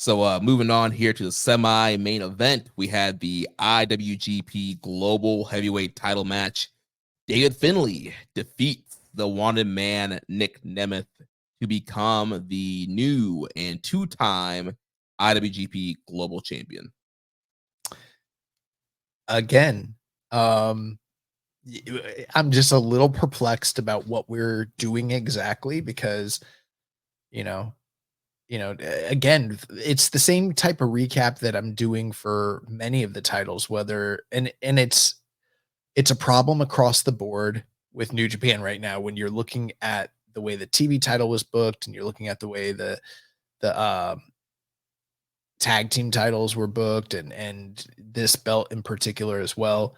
So moving on here to the semi-main event, we had the IWGP Global Heavyweight Title match. David Finlay defeats the wanted man Nic Nemeth to become the new and two-time IWGP Global Champion. Again, I'm just a little perplexed about what we're doing exactly because, you know, again, it's the same type of recap that I'm doing for many of the titles, whether and it's a problem across the board with New Japan right now when you're looking at the way the TV title was booked and you're looking at the way the tag team titles were booked and this belt in particular as well.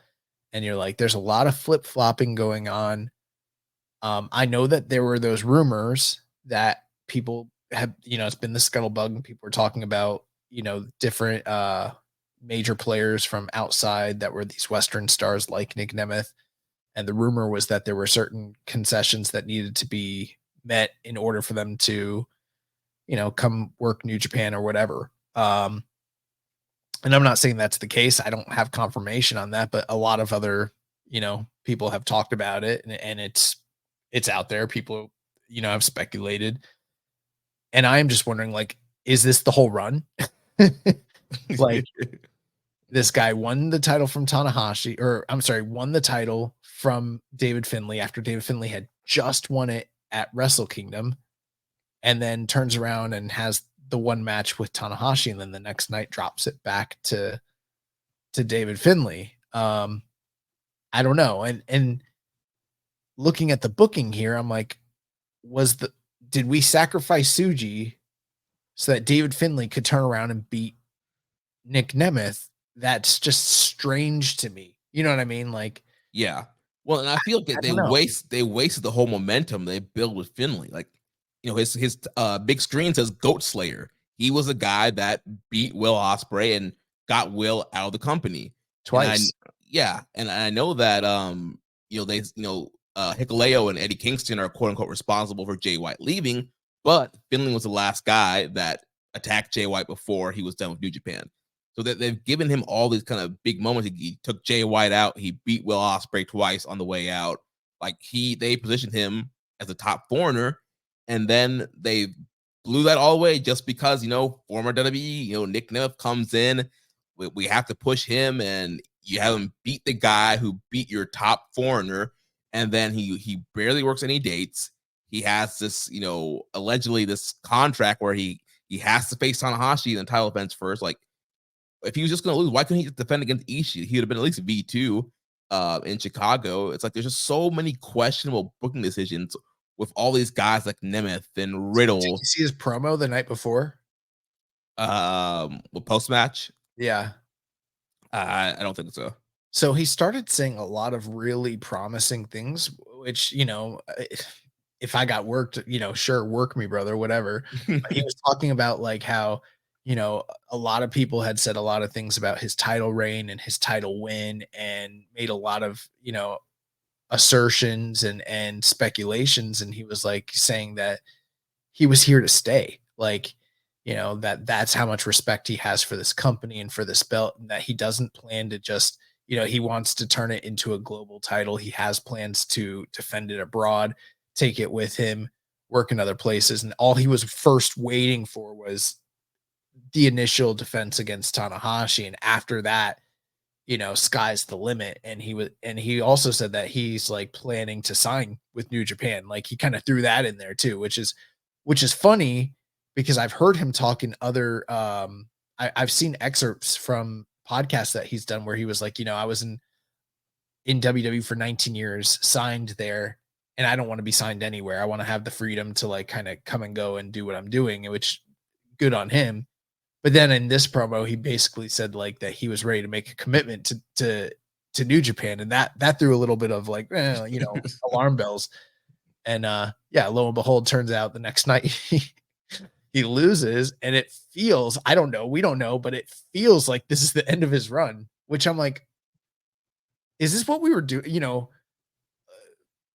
And you're like, there's a lot of flip flopping going on. I know that there were those rumors that people have, it's been the scuttlebutt and people are talking about, different major players from outside that were these Western stars like Nic Nemeth. And the rumor was that there were certain concessions that needed to be met in order for them to, come work New Japan or whatever. And I'm not saying that's the case. I don't have confirmation on that, but a lot of other, people have talked about it and it's out there. People, have speculated. And I am just wondering, like, is this the whole run? Like, this guy won the title from Tanahashi, or I'm sorry, won the title from David Finlay after David Finlay had just won it at Wrestle Kingdom, and then turns around and has the one match with Tanahashi, and then the next night drops it back to David Finlay. I don't know. And looking at the booking here, I'm like, did we sacrifice Suji so that David Finlay could turn around and beat Nic Nemeth? That's just strange to me. You know what I mean? Like, Yeah. Well, and I feel like they wasted the whole momentum they built with Finlay. Like, his big screen says Goat Slayer. He was a guy that beat Will Ospreay and got Will out of the company twice. And I know that Hikuleo and Eddie Kingston are quote unquote responsible for Jay White leaving, but Finlay was the last guy that attacked Jay White before he was done with New Japan. So that they've given him all these kind of big moments. He took Jay White out. He beat Will Ospreay twice on the way out. Like they positioned him as a top foreigner, and then they blew that all away just because former WWE, Nic Nemeth comes in. We have to push him, and you have him beat the guy who beat your top foreigner, and then he barely works any dates. He has this, allegedly this contract where he has to face Tanahashi in the title events first. Like, if he was just going to lose, why couldn't he just defend against Ishii? He would have been at least V2 in Chicago. It's like there's just so many questionable booking decisions with all these guys like Nemeth and Riddle. Did you see his promo the night before? With post match? Yeah. I don't think so. So he started saying a lot of really promising things, which, if I got worked, sure, work me, brother, whatever. But he was talking about like how, a lot of people had said a lot of things about his title reign and his title win and made a lot of, assertions and speculations. And he was like saying that he was here to stay. Like, that's how much respect he has for this company and for this belt, and that he doesn't plan to just, he wants to turn it into a global title. He has plans to defend it abroad, take it with him, work in other places. And all he was first waiting for was the initial defense against Tanahashi. And after that, sky's the limit. And he also said that he's like planning to sign with New Japan. Like he kind of threw that in there too, which is funny because I've heard him talk in other, I've seen excerpts from podcasts that he's done where he was like, I was in WWE for 19 years, signed there, and I don't want to be signed anywhere. I want to have the freedom to like kind of come and go and do what I'm doing, which good on him. But then in this promo, he basically said like that he was ready to make a commitment to New Japan, and that threw a little bit of like, alarm bells. And lo and behold, turns out the next night he loses, and it feels, I don't know, we don't know, but it feels like this is the end of his run, which I'm like, is this what we were doing?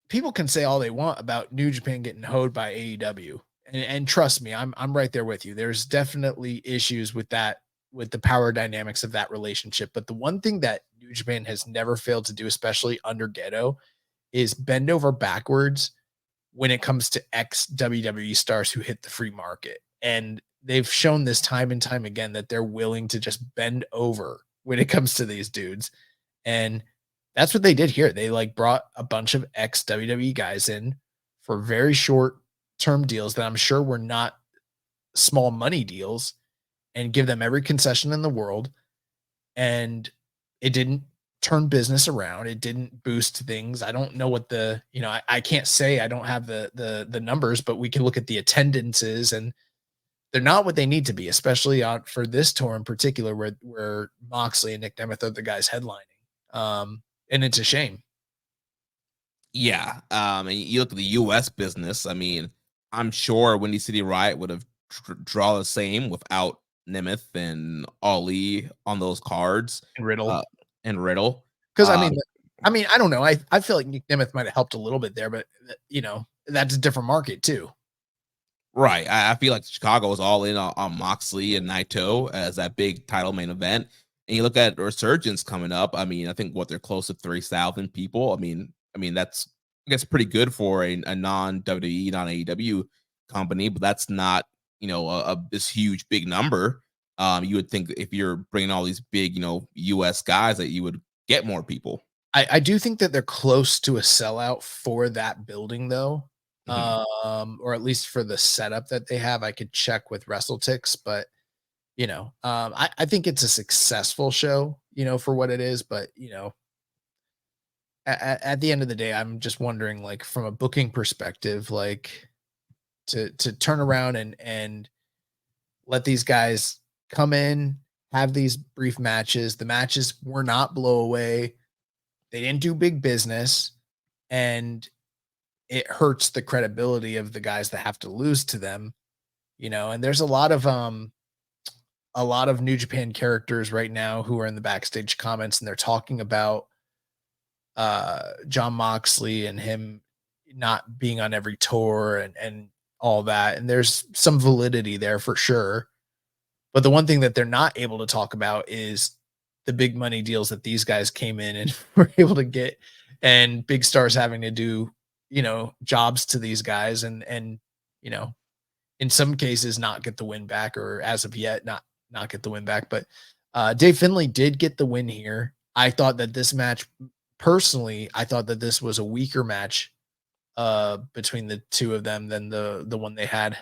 People can say all they want about New Japan getting hoed by AEW, And trust me, I'm right there with you. There's definitely issues with that, with the power dynamics of that relationship. But the one thing that New Japan has never failed to do, especially under Gedo, is bend over backwards when it comes to ex WWE stars who hit the free market. And they've shown this time and time again that they're willing to just bend over when it comes to these dudes. And that's what they did here. They like brought a bunch of ex WWE guys in for very short term deals that I'm sure were not small money deals, and give them every concession in the world. And it didn't turn business around. It didn't boost things. I don't know what the, I can't say, I don't have the numbers, but we can look at the attendances, and they're not what they need to be, especially on for this tour in particular, where Moxley and Nic Nemeth are the guys headlining. And it's a shame. Yeah. And you look at the US business, I mean, I'm sure Windy City Riot would have draw the same without Nemeth and Ali on those cards, And Riddle. uh, and Riddle. Because Um, I mean, I don't know. I feel like Nic Nemeth might have helped a little bit there, but that's a different market too. right. I feel like Chicago was all in on Moxley and Naito as that big title main event. And you look at Resurgence coming up. I mean, I think what they're close to 3,000 people. I mean that's I guess pretty good for a non WWE, non AEW company, but that's not this huge big number. You would think if you're bringing all these big US guys that you would get more people. I do think that they're close to a sellout for that building, though, Mhm. or at least for the setup that they have. I could check with WrestleTix, but I think it's a successful show, for what it is. But at the end of the day, I'm just wondering, like, from a booking perspective, like, to turn around and let these guys come in, have these brief matches. The matches were not blow away. They didn't do big business, and it hurts the credibility of the guys that have to lose to them, and there's a lot of New Japan characters right now who are in the backstage comments, and they're talking about John Moxley and him not being on every tour and all that. And there's some validity there for sure. But the one thing that they're not able to talk about is the big money deals that these guys came in and were able to get, and big stars having to do, jobs to these guys, and you know, in some cases not get the win back, or as of yet not get the win back. But Dave Finlay did get the win here. I thought that this match, personally, I thought that this was a weaker match between the two of them than the one they had.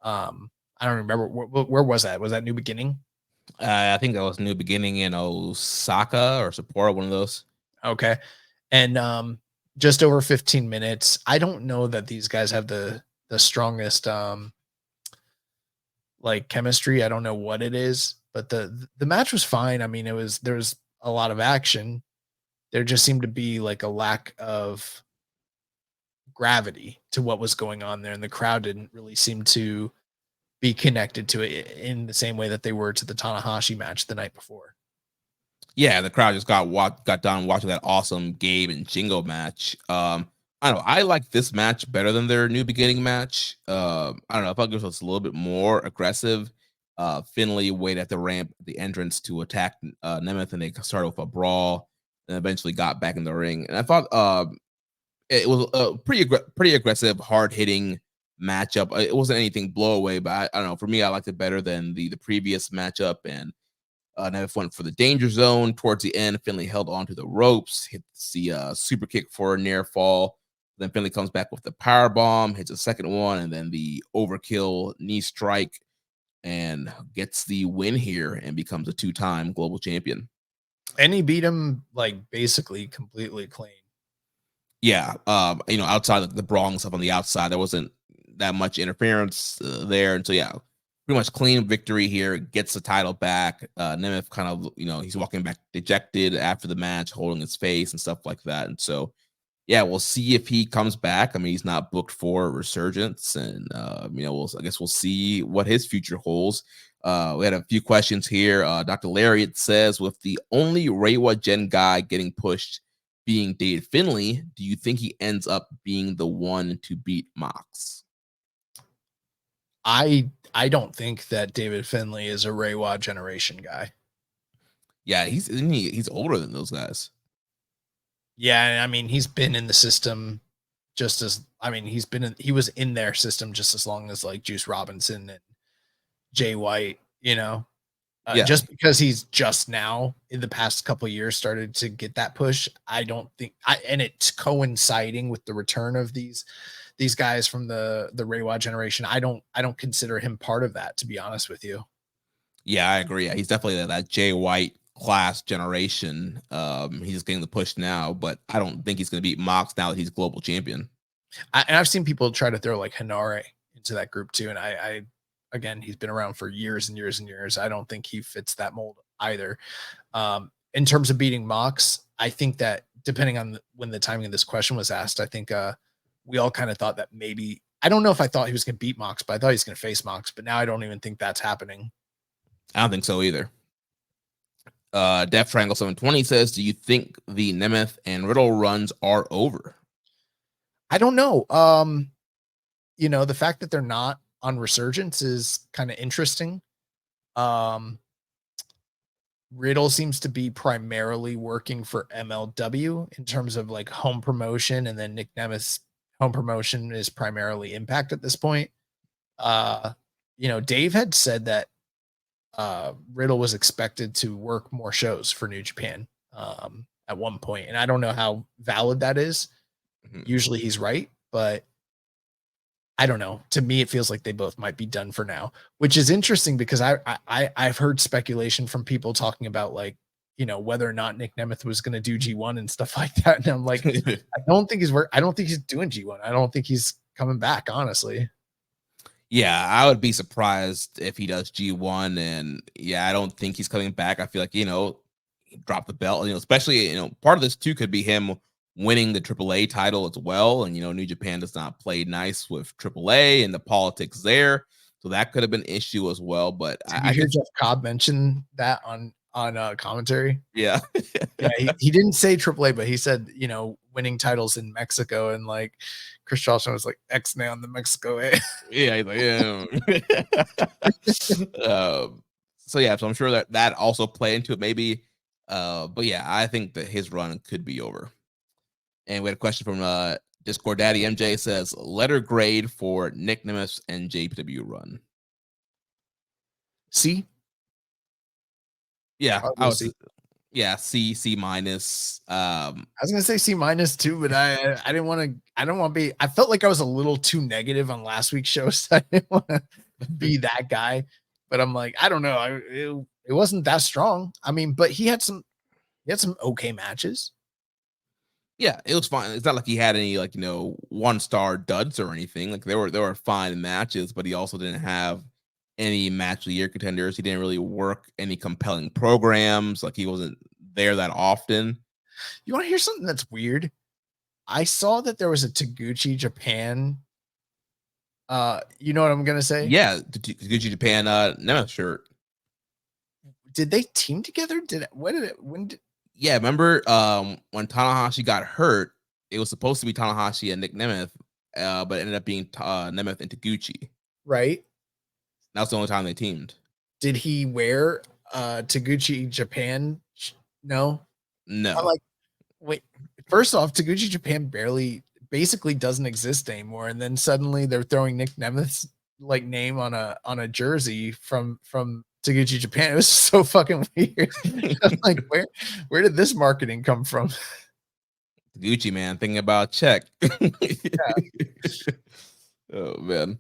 I don't remember where was that? Was that New Beginning? I think that was New Beginning in Osaka or Sapporo, one of those. Okay. And just over 15 minutes. I don't know that these guys have the strongest like chemistry. I don't know what it is, but the match was fine. I mean, there was a lot of action. There just seemed to be like a lack of gravity to what was going on there, and the crowd didn't really seem to be connected to it in the same way that they were to the Tanahashi match the night before. Yeah, the crowd just got done watching that awesome Gabe and Jingo match. I don't know. I like this match better than their New Beginning match. I don't know. I thought this was a little bit more aggressive. Finlay waited at the ramp, at the entrance to attack Nemeth, and they started with a brawl, and eventually got back in the ring. And I thought it was a pretty aggressive, hard hitting matchup. It wasn't anything blow away, but I don't know. For me, I liked it better than the previous matchup, and Nemeth went for the danger zone towards the end. Finlay held onto the ropes, hit the super kick for a near fall. Then Finlay comes back with the power bomb, hits a second one, and then the overkill knee strike, and gets the win here and becomes a two-time global champion. And he beat him like basically completely clean. Yeah, outside of the brawling stuff on the outside, there wasn't that much interference there, and so yeah, pretty much clean victory here. Gets the title back. Nemeth kind of, he's walking back dejected after the match, holding his face and stuff like that. And so, yeah, we'll see if he comes back. I mean, he's not booked for Resurgence, and I guess we'll see what his future holds. We had a few questions here. Dr. Lariat says, with the only Reiwa Gen guy getting pushed being David Finlay, do you think he ends up being the one to beat Mox? I don't think that David Finlay is a Reiwa generation guy. Yeah, he's older than those guys. Yeah, I mean, he's been in the system just as he was in their system just as long as like Juice Robinson and Jay White, Yeah, just because he's just now in the past couple of years started to get that push. I don't think and it's coinciding with the return of these guys from the Reiwa generation. I don't consider him part of that, to be honest with you. yeah, I agree. Yeah, he's definitely that Jay White class generation. He's getting the push now, but I don't think he's going to beat Mox now that he's global champion. And I've seen people try to throw like Hanare into that group too. And I again, he's been around for years and years and years. I don't think he fits that mold either. In terms of beating Mox, I think that depending on when the timing of this question was asked, I think we all kind of thought that maybe, I don't know if I thought he was going to beat Mox, but I thought he was going to face Mox. But now I don't even think that's happening. I don't think so either. Def Triangle 720 says, do you think the Nemeth and Riddle runs are over? I don't know. The fact that they're not on Resurgence is kind of interesting. Riddle seems to be primarily working for MLW in terms of like home promotion, and then Nic Nemeth's home promotion is primarily Impact at this point. Dave had said that Riddle was expected to work more shows for New Japan at one point, and I don't know how valid that is. Mm-hmm. Usually he's right, but I don't know. To me, it feels like they both might be done for now, which is interesting because I've heard speculation from people talking about like, whether or not Nic Nemeth was going to do G1 and stuff like that. And I'm like, I don't think he's doing G1. I don't think he's coming back, honestly. Yeah, I would be surprised if he does G1. And yeah, I don't think he's coming back. I feel like, drop the belt, especially, part of this too could be him winning the AAA title as well. And, New Japan does not play nice with AAA and the politics there. So that could have been an issue as well. But Did you hear Jeff Cobb mention that on commentary? Yeah. Yeah, he didn't say AAA, but he said, winning titles in Mexico, and like Chris Charleston was like X-nay on the Mexico. Yeah, he's like, yeah. So I'm sure that also play into it maybe. But yeah, I think that his run could be over. And we had a question from Discord Daddy MJ says, letter grade for Nic Nemeth and JPW run. C. Yeah, I was. Yeah, C minus. I was gonna say C minus too, but I didn't want to. I don't want to be. I felt like I was a little too negative on last week's show, so I didn't want to be that guy. But I'm like, I don't know. It wasn't that strong. I mean, but he had some okay matches. Yeah, it was fine. It's not like he had any 1-star duds or anything. Like there were fine matches, but he also didn't have any match of the year contenders. He didn't really work any compelling programs. Like he wasn't there that often. You want to hear something that's weird? I saw that there was a Taguchi Japan. You know what I'm gonna say? Yeah, Taguchi Japan Nemeth shirt. Did they team together? Yeah, remember when Tanahashi got hurt, it was supposed to be Tanahashi and Nic Nemeth, but it ended up being Nemeth and Taguchi. Right. That's the only time they teamed. Did he wear Taguchi Japan? No. No. I'm like, wait. First off, Taguchi Japan basically doesn't exist anymore, and then suddenly they're throwing Nic Nemeth's like name on a jersey from Taguchi Japan. It was so fucking weird. I'm like, where did this marketing come from? Taguchi, man, thinking about check. Yeah. Oh man.